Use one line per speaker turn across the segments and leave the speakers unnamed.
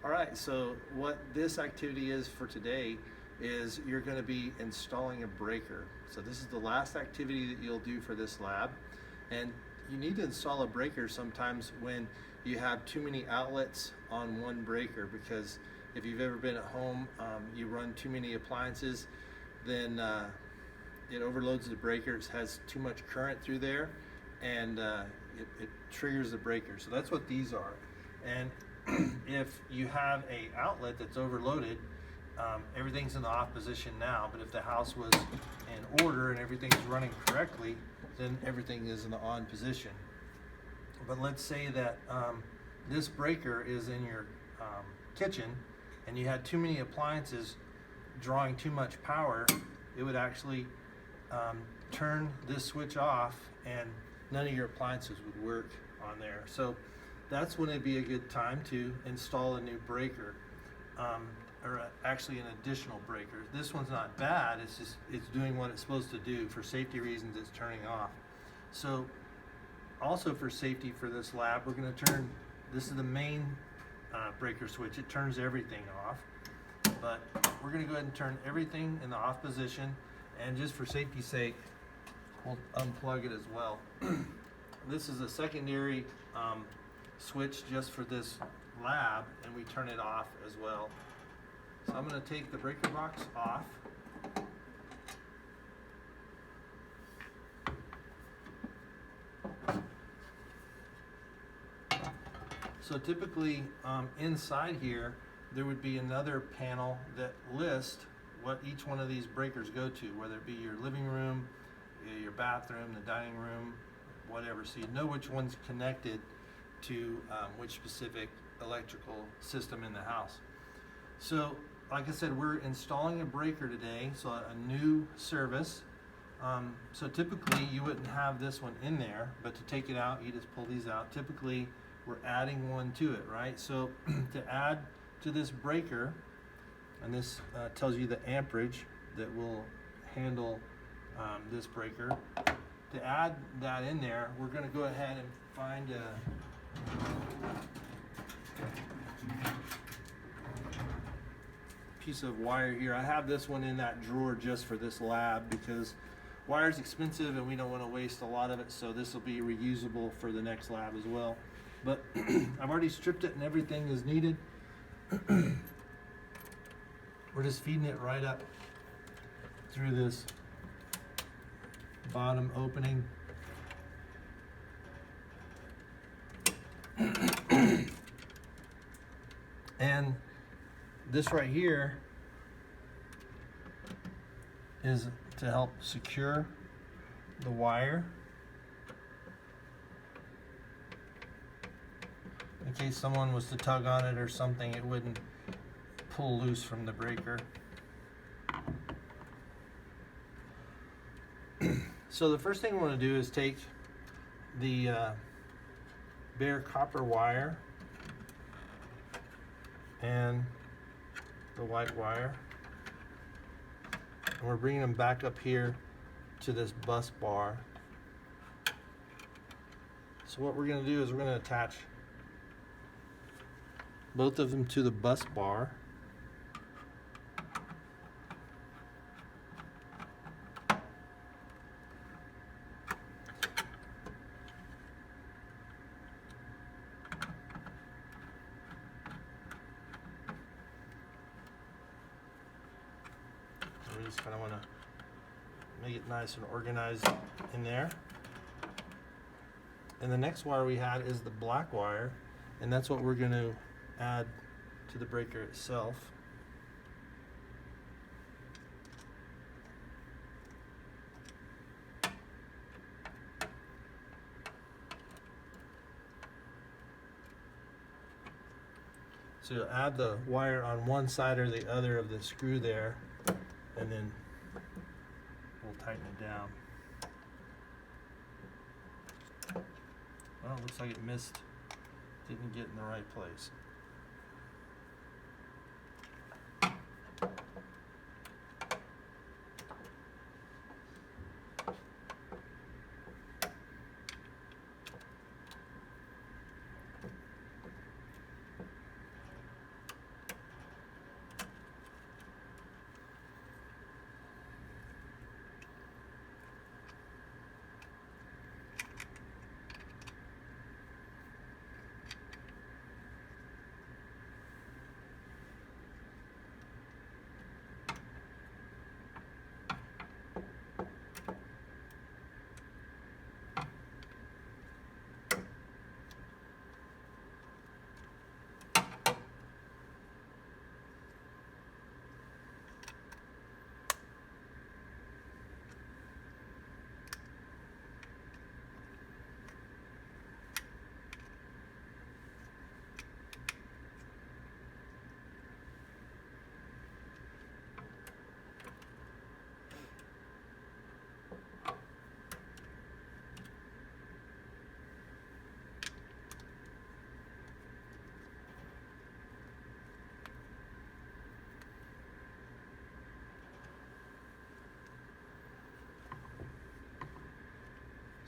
All right, so what this activity is for today is you're going to be installing a breaker. So this is the last activity that you'll do for this lab. And you need to install a breaker sometimes when you have too many outlets on one breaker, because if you've ever been at home, you run too many appliances, then it overloads the breaker. It has too much current through there, and it triggers the breaker. So that's what these are. And if you have a outlet that's overloaded, everything's in the off position now, but if the house was in order and everything's running correctly, then everything is in the on position. But let's say that this breaker is in your kitchen and you had too many appliances drawing too much power, it would actually turn this switch off and none of your appliances would work on there. So that's when it'd be a good time to install a new breaker, or actually an additional breaker. This one's not bad, it's doing what it's supposed to do. For safety reasons, it's turning off. So also for safety for this lab, we're going to turn, this is the main breaker switch. It turns everything off, but we're going to go ahead and turn everything in the off position, and just for safety's sake, we'll unplug it as well. This is a secondary switch just for this lab, and we turn it off as well. So I'm going to take the breaker box off. So typically inside here there would be another panel that lists what each one of these breakers go to, whether it be your living room, your bathroom, the dining room, whatever, so you know which one's connected to which specific electrical system in the house. So like I said, we're installing a breaker today, so a new service. So typically you wouldn't have this one in there, but to take it out, you just pull these out. Typically we're adding one to it, right? So to add to this breaker, and this tells you the amperage that will handle this breaker. To add that in there, we're going to go ahead and find a piece of wire here. I have this one in that drawer just for this lab because wire's expensive and we don't want to waste a lot of it, so this will be reusable for the next lab as well. But I've already stripped it and everything is needed. We're just feeding it right up through this bottom opening. And this right here is to help secure the wire in case someone was to tug on it or something, it wouldn't pull loose from the breaker. So the first thing we want to do is take the bare copper wire and the white wire, and we're bringing them back up here to this bus bar. So what we're going to do is we're going to attach both of them to the bus bar. We just kind of want to make it nice and organized in there. And the next wire we had is the black wire, and that's what we're going to add to the breaker itself. So you'll add the wire on one side or the other of the screw there, and then we'll tighten it down. Well, it looks like it missed, didn't get in the right place.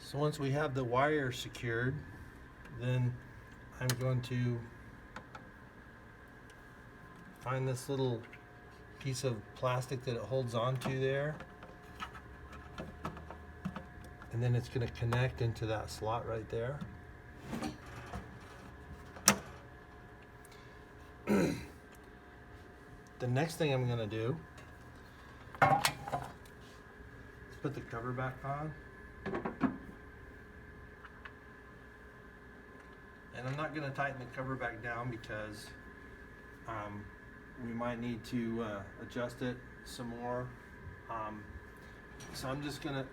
So once we have the wire secured, then I'm going to find this little piece of plastic that it holds onto there, and then it's going to connect into that slot right there. The next thing I'm going to do is put the cover back on. And I'm not going to tighten the cover back down because we might need to adjust it some more. So I'm just going to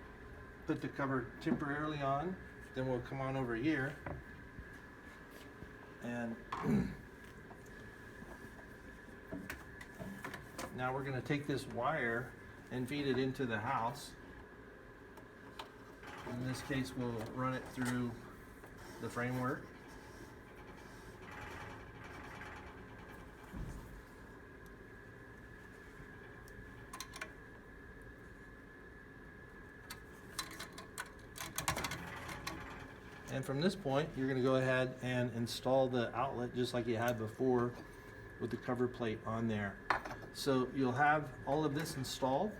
put the cover temporarily on, then we'll come on over here and now we're going to take this wire and feed it into the house. In this case, we'll run it through the framework. And from this point, you're going to go ahead and install the outlet just like you had before with the cover plate on there. So you'll have all of this installed,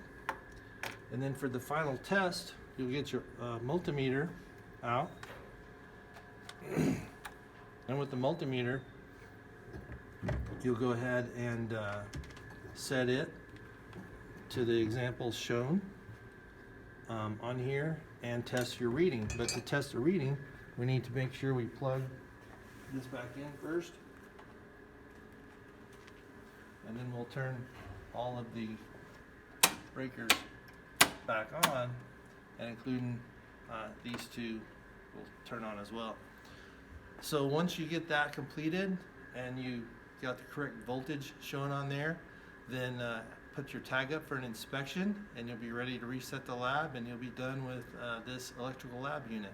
and then for the final test, you'll get your multimeter out. And with the multimeter, you'll go ahead and set it to the examples shown on here and test your reading. But to test the reading, we need to make sure we plug this back in first, and then we'll turn all of the breakers back on, and including these two will turn on as well. So once you get that completed and you got the correct voltage shown on there, then put your tag up for an inspection, and you'll be ready to reset the lab, and you'll be done with this electrical lab unit.